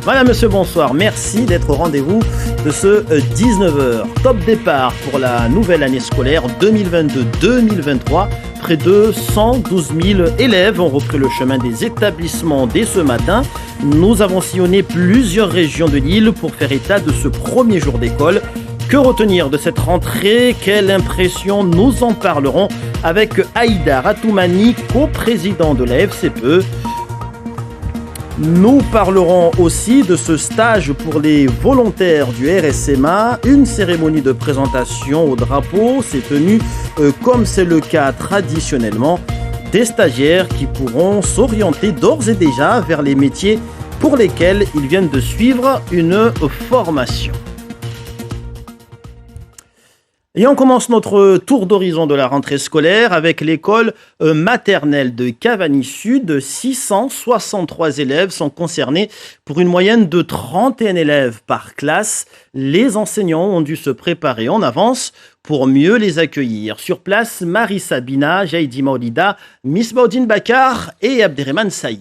Madame, monsieur, bonsoir. Merci d'être au rendez-vous de ce 19h. Top départ pour la nouvelle année scolaire 2022-2023. Près de 112 000 élèves ont repris le chemin des établissements dès ce matin. Nous avons sillonné plusieurs régions de l'île pour faire état de ce premier jour d'école. Que retenir de cette rentrée? Quelle impression? Nous en parlerons avec Aïda Ratoumani, coprésident de la FCPE. Nous parlerons aussi de ce stage pour les volontaires du RSMA. Une cérémonie de présentation au drapeau s'est tenue comme c'est le cas traditionnellement. Des stagiaires qui pourront s'orienter d'ores et déjà vers les métiers pour lesquels ils viennent de suivre une formation. Et on commence notre tour d'horizon de la rentrée scolaire avec l'école maternelle de Cavani Sud. 663 élèves sont concernés pour une moyenne de 31 élèves par classe. Les enseignants ont dû se préparer en avance pour mieux les accueillir. Sur place, Marie Sabina, Jaïdi Maolida, Miss Baudine Bakar et Abderrahmane Saïd.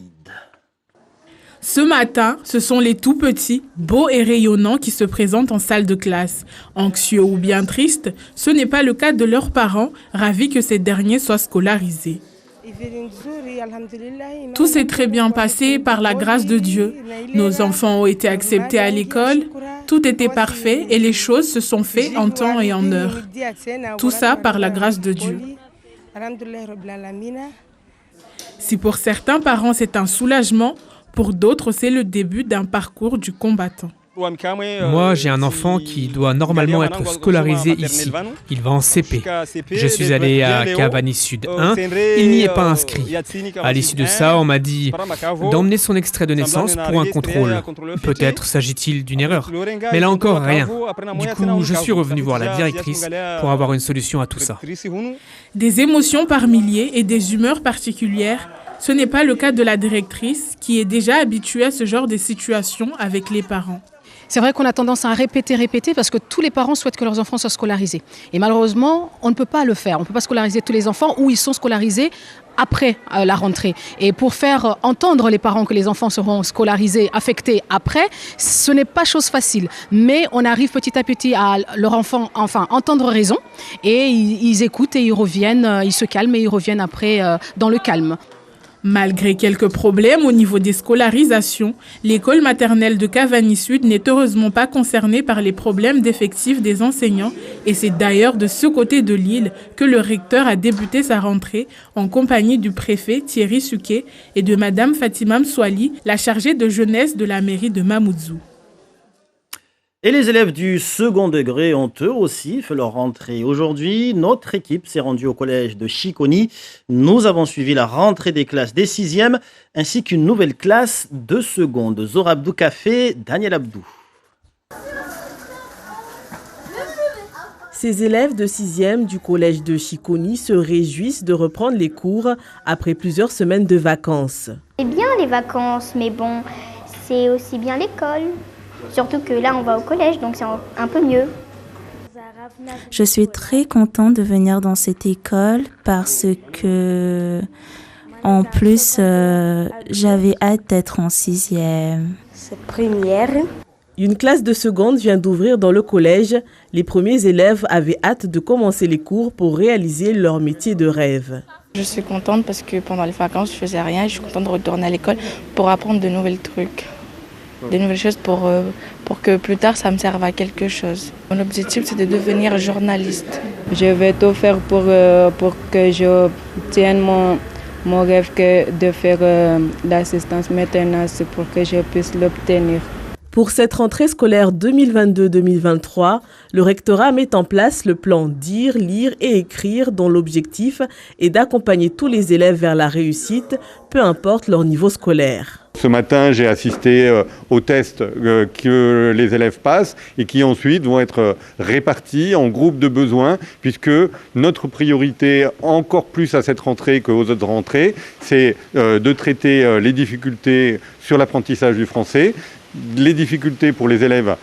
Ce matin, ce sont les tout petits, beaux et rayonnants qui se présentent en salle de classe. Anxieux ou bien tristes, ce n'est pas le cas de leurs parents, ravis que ces derniers soient scolarisés. Tout s'est très bien passé par la grâce de Dieu. Nos enfants ont été acceptés à l'école, tout était parfait et les choses se sont faites en temps et en heure. Tout ça par la grâce de Dieu. Si pour certains parents c'est un soulagement, pour d'autres, c'est le début d'un parcours du combattant. Moi, j'ai un enfant qui doit normalement être scolarisé ici. Il va en CP. Je suis allé à Cavani Sud 1. Il n'y est pas inscrit. À l'issue de ça, on m'a dit d'emmener son extrait de naissance pour un contrôle. Peut-être s'agit-il d'une erreur. Mais là encore, rien. Du coup, je suis revenu voir la directrice pour avoir une solution à tout ça. Des émotions par milliers et des humeurs particulières. Ce n'est pas le cas de la directrice qui est déjà habituée à ce genre de situation avec les parents. C'est vrai qu'on a tendance à répéter parce que tous les parents souhaitent que leurs enfants soient scolarisés. Et malheureusement, on ne peut pas le faire. On ne peut pas scolariser tous les enfants ou ils sont scolarisés après la rentrée. Et pour faire entendre les parents que les enfants seront scolarisés, affectés après, ce n'est pas chose facile. Mais on arrive petit à petit à leur enfant, entendre raison. Et ils écoutent et ils reviennent, ils se calment et ils reviennent après dans le calme. Malgré quelques problèmes au niveau des scolarisations, l'école maternelle de Cavani Sud n'est heureusement pas concernée par les problèmes d'effectifs des enseignants et c'est d'ailleurs de ce côté de l'île que le recteur a débuté sa rentrée en compagnie du préfet Thierry Suquet et de Madame Fatima Msouali, la chargée de jeunesse de la mairie de Mamoudzou. Et les élèves du second degré ont eux aussi fait leur rentrée. Aujourd'hui, notre équipe s'est rendue au collège de Chiconi. Nous avons suivi la rentrée des classes des 6e ainsi qu'une nouvelle classe de seconde. Zora Abdou Café, Daniel Abdou. Ces élèves de 6e du collège de Chiconi se réjouissent de reprendre les cours après plusieurs semaines de vacances. C'est bien les vacances, mais bon, c'est aussi bien l'école. Surtout que là, on va au collège, donc c'est un peu mieux. Je suis très contente de venir dans cette école parce que, en plus, j'avais hâte d'être en 6e. C'est première. Une classe de seconde vient d'ouvrir dans le collège. Les premiers élèves avaient hâte de commencer les cours pour réaliser leur métier de rêve. Je suis contente parce que pendant les vacances, je faisais rien. Je suis contente de retourner à l'école pour apprendre de nouveaux trucs. Des nouvelles choses pour que plus tard ça me serve à quelque chose. Mon objectif c'est de devenir journaliste. Je vais tout faire pour que j'obtienne mon rêve de faire l'assistance maintenance pour que je puisse l'obtenir. Pour cette rentrée scolaire 2022-2023, le rectorat met en place le plan Dire, lire et écrire dont l'objectif est d'accompagner tous les élèves vers la réussite, peu importe leur niveau scolaire. Ce matin, j'ai assisté aux tests que les élèves passent et qui ensuite vont être répartis en groupes de besoins puisque notre priorité, encore plus à cette rentrée qu'aux autres rentrées, c'est de traiter les difficultés sur l'apprentissage du français les difficultés pour les élèves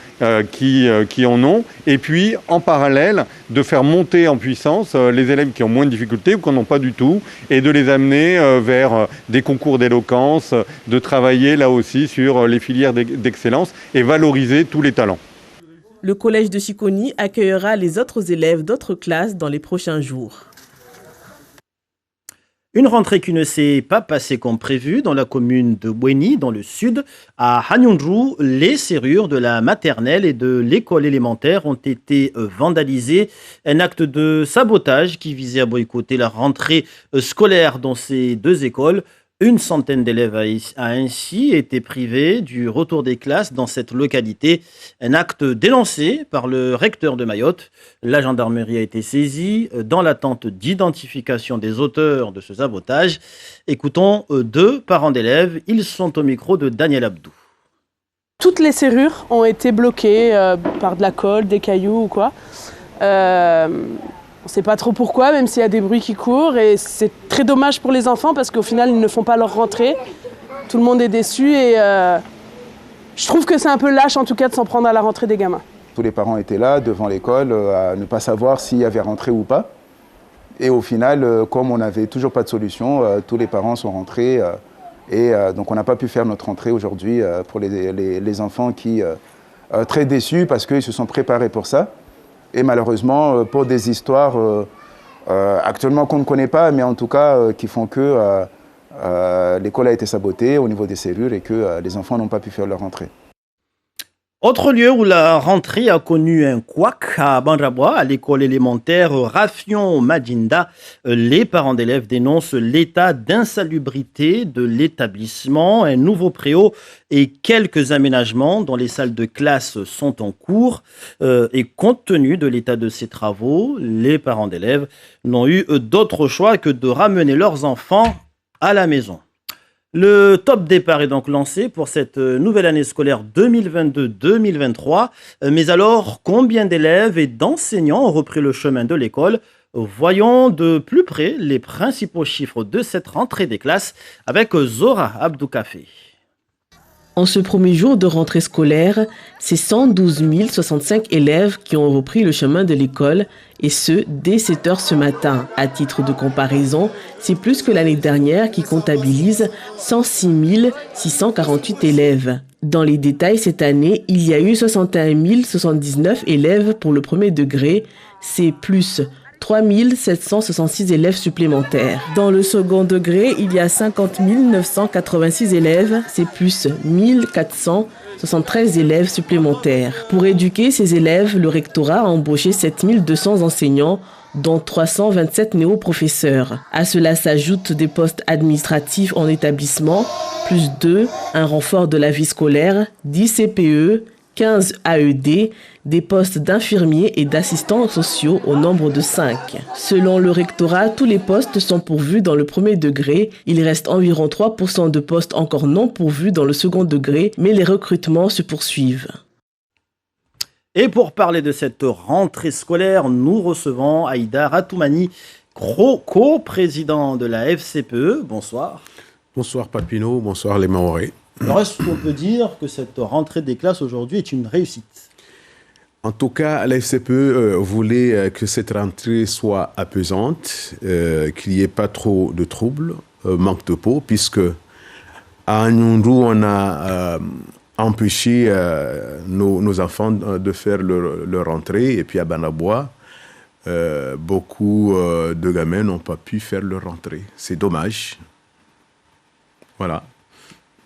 qui en ont, et puis en parallèle de faire monter en puissance les élèves qui ont moins de difficultés ou qui n'en ont pas du tout, et de les amener vers des concours d'éloquence, de travailler là aussi sur les filières d'excellence et valoriser tous les talents. Le collège de Chiconi accueillera les autres élèves d'autres classes dans les prochains jours. Une rentrée qui ne s'est pas passée comme prévu dans la commune de Bweni, dans le sud. À Hanyondrou, les serrures de la maternelle et de l'école élémentaire ont été vandalisées. Un acte de sabotage qui visait à boycotter la rentrée scolaire dans ces deux écoles. Une centaine d'élèves a ainsi été privée du retour des classes dans cette localité. Un acte dénoncé par le recteur de Mayotte. La gendarmerie a été saisie dans l'attente d'identification des auteurs de ce sabotage. Écoutons deux parents d'élèves. Ils sont au micro de Daniel Abdou. Toutes les serrures ont été bloquées par de la colle, des cailloux ou quoi. On ne sait pas trop pourquoi, même s'il y a des bruits qui courent. Et c'est très dommage pour les enfants parce qu'au final, ils ne font pas leur rentrée. Tout le monde est déçu et je trouve que c'est un peu lâche en tout cas de s'en prendre à la rentrée des gamins. Tous les parents étaient là devant l'école à ne pas savoir s'il y avait rentrée ou pas. Et au final, comme on n'avait toujours pas de solution, tous les parents sont rentrés. Donc on n'a pas pu faire notre rentrée aujourd'hui pour les enfants qui très déçus parce qu'ils se sont préparés pour ça. Et malheureusement, pour des histoires actuellement qu'on ne connaît pas, mais en tout cas qui font que l'école a été sabotée au niveau des serrures et que les enfants n'ont pas pu faire leur rentrée. Autre lieu où la rentrée a connu un couac, à Bandrabois, à l'école élémentaire Rafion Madinda. Les parents d'élèves dénoncent l'état d'insalubrité de l'établissement, un nouveau préau et quelques aménagements dont les salles de classe sont en cours. Et compte tenu de l'état de ces travaux, les parents d'élèves n'ont eu d'autre choix que de ramener leurs enfants à la maison. Le top départ est donc lancé pour cette nouvelle année scolaire 2022-2023. Mais alors, combien d'élèves et d'enseignants ont repris le chemin de l'école ? Voyons de plus près les principaux chiffres de cette rentrée des classes avec Zora Abdoukafé. En ce premier jour de rentrée scolaire, c'est 112 065 élèves qui ont repris le chemin de l'école, et ce, dès 7 heures ce matin. À titre de comparaison, c'est plus que l'année dernière qui comptabilise 106 648 élèves. Dans les détails, cette année, il y a eu 61 079 élèves pour le premier degré, c'est plus 3 766 élèves supplémentaires. Dans le second degré, il y a 50 986 élèves, c'est plus 1473 élèves supplémentaires. Pour éduquer ces élèves, le rectorat a embauché 7 200 enseignants, dont 327 néo-professeurs. À cela s'ajoutent des postes administratifs en établissement, plus 2, un renfort de la vie scolaire, 10 CPE, 15 AED, des postes d'infirmiers et d'assistants sociaux au nombre de 5. Selon le rectorat, tous les postes sont pourvus dans le premier degré. Il reste environ 3% de postes encore non pourvus dans le second degré, mais les recrutements se poursuivent. Et pour parler de cette rentrée scolaire, nous recevons Aïda Ratoumani, co-président de la FCPE. Bonsoir. Bonsoir Papineau, bonsoir les Mahorais. Alors, est-ce qu'on peut dire que cette rentrée des classes aujourd'hui est une réussite ? En tout cas, la FCPE voulait que cette rentrée soit apaisante, qu'il n'y ait pas trop de troubles, manque de peau, puisque à Hanyondrou, on a empêché nos enfants de faire leur rentrée, et puis à Bandrabois, beaucoup de gamins n'ont pas pu faire leur rentrée. C'est dommage. Voilà.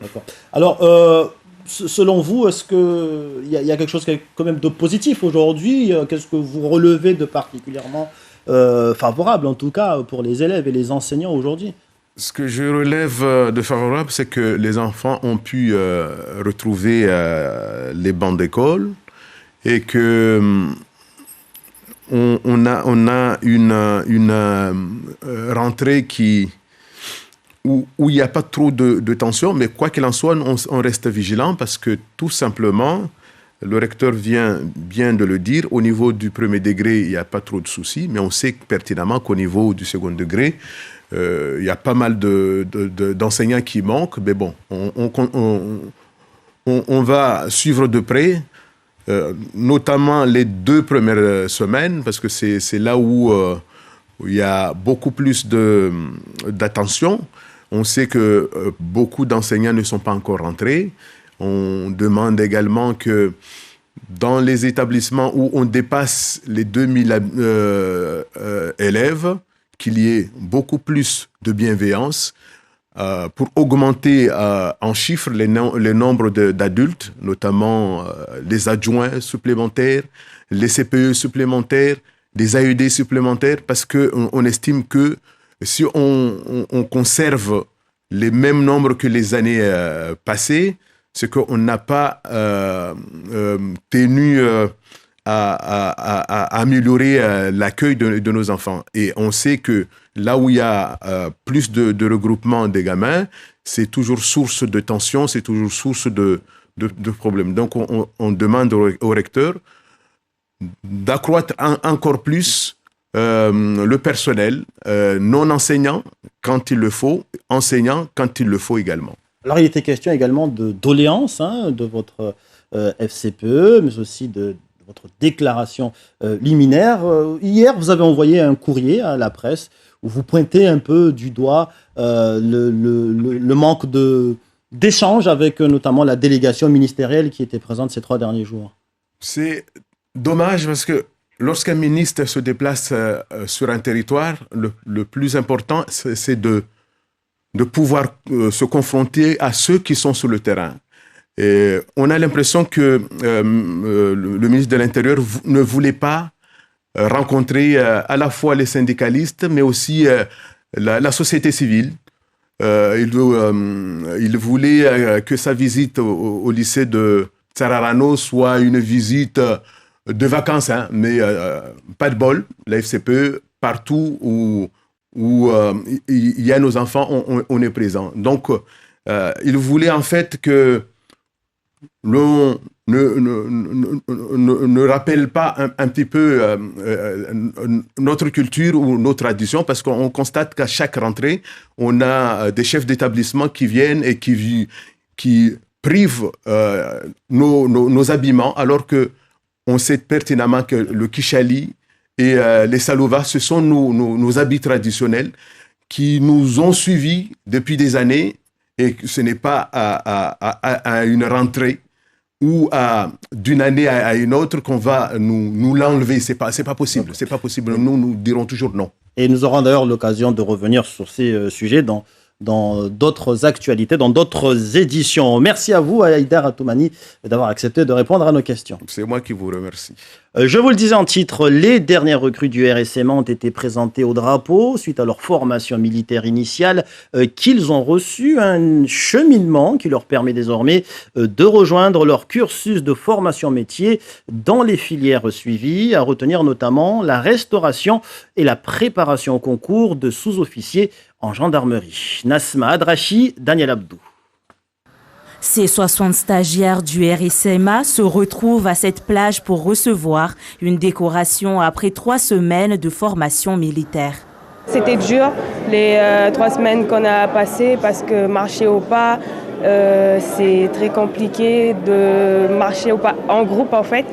D'accord. Alors, selon vous, est-ce qu'il y a quelque chose quand même de positif aujourd'hui ? Qu'est-ce que vous relevez de particulièrement favorable, en tout cas, pour les élèves et les enseignants aujourd'hui ? Ce que je relève de favorable, c'est que les enfants ont pu retrouver les bancs d'école et que on a une rentrée où il n'y a pas trop de tension, mais quoi qu'il en soit, on reste vigilant parce que tout simplement, le recteur vient bien de le dire, au niveau du premier degré, il n'y a pas trop de soucis, mais on sait pertinemment qu'au niveau du second degré, il y a pas mal d'enseignants qui manquent, mais bon, on va suivre de près, notamment les 2 premières semaines, parce que c'est là où il y a beaucoup plus d'attention. On sait que beaucoup d'enseignants ne sont pas encore rentrés. On demande également que dans les établissements où on dépasse les 2000 élèves, qu'il y ait beaucoup plus de bienveillance pour augmenter en chiffres le nombre d'adultes, notamment les adjoints supplémentaires, les CPE supplémentaires, des AED supplémentaires, parce qu'on estime que si on conserve les mêmes nombres que les années passées, c'est qu'on n'a pas tenu à améliorer l'accueil de nos enfants. Et on sait que là où il y a plus de regroupement des gamins, c'est toujours source de tension, c'est toujours source de problèmes. Donc on demande au recteur d'accroître encore plus le personnel, non enseignant quand il le faut, enseignant quand il le faut également. Alors il était question également de doléances de votre FCPE, mais aussi de votre déclaration liminaire. Hier, vous avez envoyé un courrier à la presse où vous pointez un peu du doigt le manque d'échange avec notamment la délégation ministérielle qui était présente ces 3 derniers jours. C'est dommage parce que lorsqu'un ministre se déplace sur un territoire, le plus important, c'est de pouvoir se confronter à ceux qui sont sur le terrain. Et on a l'impression que le ministre de l'Intérieur ne voulait pas rencontrer à la fois les syndicalistes, mais aussi la société civile. Il voulait que sa visite au lycée de Tsararano soit une visite de vacances, mais pas de bol. La FCPE, partout où il y a nos enfants, on est présent. Donc, il voulait en fait que l'on ne rappelle pas un petit peu notre culture ou nos traditions, parce qu'on constate qu'à chaque rentrée, on a des chefs d'établissement qui viennent et qui privent nos habillements, alors qu'on sait pertinemment que le Kishali et les Salouva, ce sont nos habits traditionnels qui nous ont suivis depuis des années, et ce n'est pas à une rentrée ou d'une année à une autre qu'on va nous l'enlever. C'est pas possible. C'est pas possible. Nous dirons toujours non. Et nous aurons d'ailleurs l'occasion de revenir sur ces sujets dans d'autres actualités, dans d'autres éditions. Merci à vous, Haïder Atoumani, d'avoir accepté de répondre à nos questions. C'est moi qui vous remercie. Je vous le disais en titre, les dernières recrues du RSMA ont été présentées au drapeau suite à leur formation militaire initiale qu'ils ont reçu, un cheminement qui leur permet désormais de rejoindre leur cursus de formation métier dans les filières suivies, à retenir notamment la restauration et la préparation au concours de sous-officiers en gendarmerie. Nasma Adrachi, Daniel Abdou. Ces 60 stagiaires du RSMA se retrouvent à cette plage pour recevoir une décoration après 3 semaines de formation militaire. C'était dur, les 3 semaines qu'on a passées, parce que marcher au pas, c'est très compliqué de marcher au pas en groupe en fait,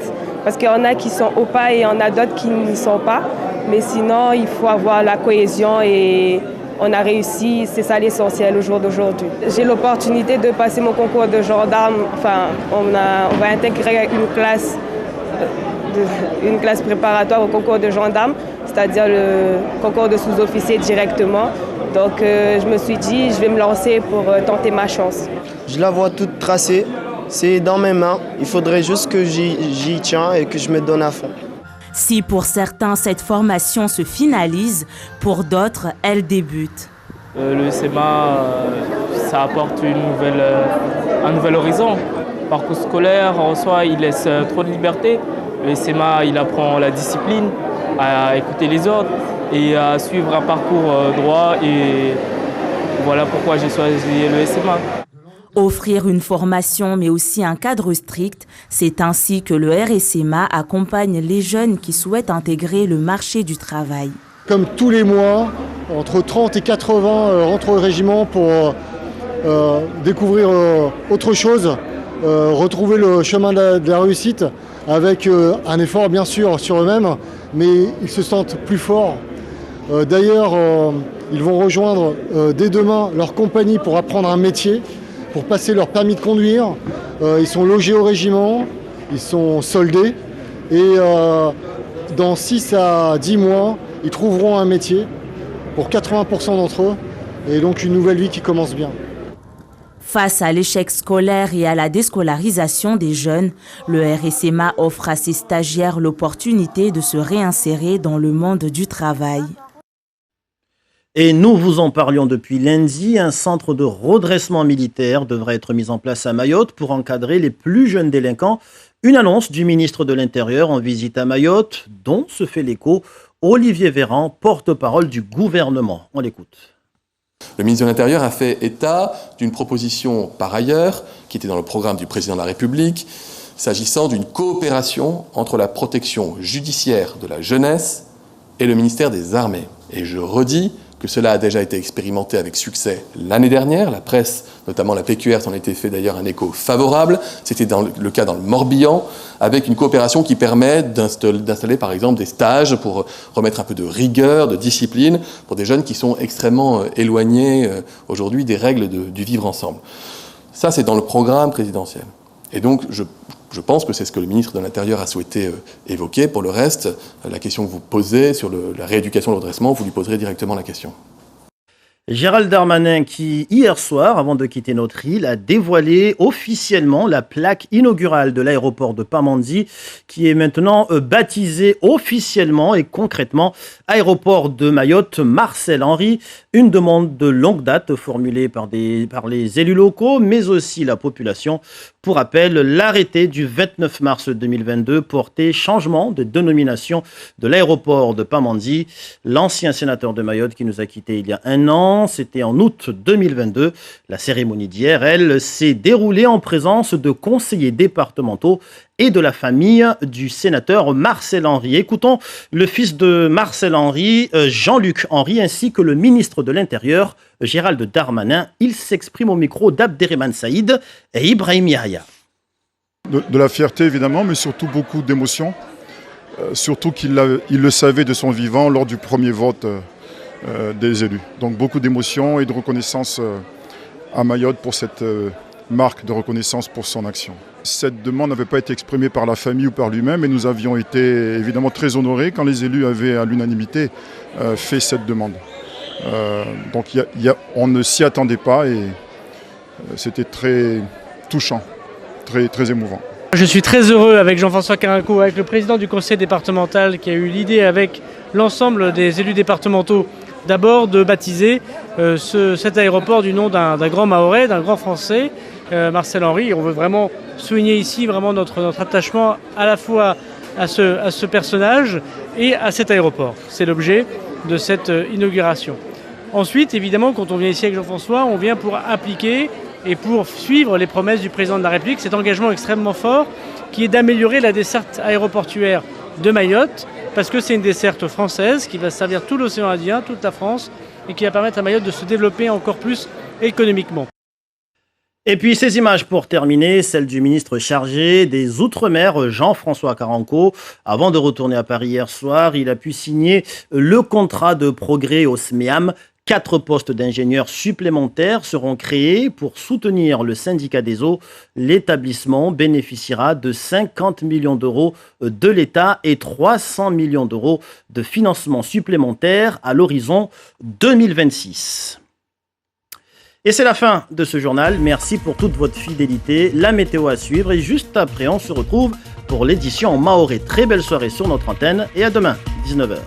parce qu'il y en a qui sont au pas et il y en a d'autres qui n'y sont pas. Mais sinon, il faut avoir la cohésion et on a réussi, c'est ça l'essentiel au jour d'aujourd'hui. J'ai l'opportunité de passer mon concours de gendarme. Enfin, on va intégrer une classe préparatoire au concours de gendarme, c'est-à-dire le concours de sous-officier directement. Donc je me suis dit, je vais me lancer pour tenter ma chance. Je la vois toute tracée, c'est dans mes mains. Il faudrait juste que j'y tiens et que je me donne à fond. Si pour certains cette formation se finalise, pour d'autres elle débute. Le SMA, ça apporte un nouvel horizon. Le parcours scolaire en soi, il laisse trop de liberté. Le SMA, il apprend la discipline, à écouter les ordres et à suivre un parcours droit. Et voilà pourquoi j'ai choisi le SMA. Offrir une formation mais aussi un cadre strict, c'est ainsi que le RSMA accompagne les jeunes qui souhaitent intégrer le marché du travail. Comme tous les mois, entre 30 et 80 rentrent au régiment pour découvrir autre chose retrouver le chemin de la réussite avec un effort bien sûr sur eux-mêmes, mais ils se sentent plus forts. D'ailleurs, ils vont rejoindre dès demain leur compagnie pour apprendre un métier, pour passer leur permis de conduire. Ils sont logés au régiment, ils sont soldés et dans 6 à 10 mois, ils trouveront un métier pour 80% d'entre eux et donc une nouvelle vie qui commence bien. Face à l'échec scolaire et à la déscolarisation des jeunes, le RSMA offre à ses stagiaires l'opportunité de se réinsérer dans le monde du travail. Et nous vous en parlions depuis lundi, un centre de redressement militaire devrait être mis en place à Mayotte pour encadrer les plus jeunes délinquants. Une annonce du ministre de l'Intérieur en visite à Mayotte, dont se fait l'écho Olivier Véran, porte-parole du gouvernement. On l'écoute. Le ministre de l'Intérieur a fait état d'une proposition par ailleurs, qui était dans le programme du président de la République, s'agissant d'une coopération entre la protection judiciaire de la jeunesse et le ministère des Armées. Et je redis que cela a déjà été expérimenté avec succès l'année dernière. La presse, notamment la PQR, s'en était fait d'ailleurs un écho favorable. C'était le cas dans le Morbihan, avec une coopération qui permet d'installer par exemple des stages pour remettre un peu de rigueur, de discipline pour des jeunes qui sont extrêmement éloignés aujourd'hui des règles du vivre ensemble. Ça, c'est dans le programme présidentiel. Et donc, je pense que c'est ce que le ministre de l'Intérieur a souhaité évoquer. Pour le reste, la question que vous posez sur la rééducation et le redressement, vous lui poserez directement la question. Gérald Darmanin qui, hier soir, avant de quitter notre île, a dévoilé officiellement la plaque inaugurale de l'aéroport de Pamandzi, qui est maintenant baptisé officiellement et concrètement aéroport de Mayotte Marcel Henry. Une demande de longue date formulée par les élus locaux, mais aussi la population. Pour rappel, l'arrêté du 29 mars 2022 portait changement de dénomination de l'aéroport de Pamandzi. L'ancien sénateur de Mayotte qui nous a quittés il y a un an, c'était en août 2022. La cérémonie d'hier, elle, s'est déroulée en présence de conseillers départementaux et de la famille du sénateur Marcel Henry. Écoutons le fils de Marcel Henry, Jean-Luc Henry, ainsi que le ministre de l'Intérieur, Gérald Darmanin. Il s'exprime au micro d'Abderrahmane Saïd et Ibrahim Yahya. De la fierté évidemment, mais surtout beaucoup d'émotion. Surtout qu'il le savait de son vivant lors du premier vote des élus. Donc beaucoup d'émotion et de reconnaissance à Mayotte pour cette marque de reconnaissance pour son action. Cette demande n'avait pas été exprimée par la famille ou par lui-même et nous avions été évidemment très honorés quand les élus avaient à l'unanimité fait cette demande. Donc on ne s'y attendait pas et c'était très touchant, très émouvant. Je suis très heureux avec Jean-François Carinco, avec le président du conseil départemental qui a eu l'idée avec l'ensemble des élus départementaux d'abord de baptiser cet aéroport du nom d'un grand Mahorais, d'un grand Français, Marcel Henry. On veut vraiment souligner ici vraiment notre attachement à la fois à ce personnage et à cet aéroport. C'est l'objet de cette inauguration. Ensuite, évidemment, quand on vient ici avec Jean-François, on vient pour appliquer et pour suivre les promesses du président de la République, cet engagement extrêmement fort qui est d'améliorer la desserte aéroportuaire de Mayotte, parce que c'est une desserte française qui va servir tout l'océan Indien, toute la France, et qui va permettre à Mayotte de se développer encore plus économiquement. Et puis ces images pour terminer, celles du ministre chargé des Outre-mer, Jean-François Carinco. Avant de retourner à Paris hier soir, il a pu signer le contrat de progrès au SMEAM. 4 postes d'ingénieurs supplémentaires seront créés pour soutenir le syndicat des eaux. L'établissement bénéficiera de 50 millions d'euros de l'État et 300 millions d'euros de financement supplémentaire à l'horizon 2026. Et c'est la fin de ce journal. Merci pour toute votre fidélité. La météo à suivre et juste après, on se retrouve pour l'édition en mahorais. Très belle soirée sur notre antenne et à demain, 19h.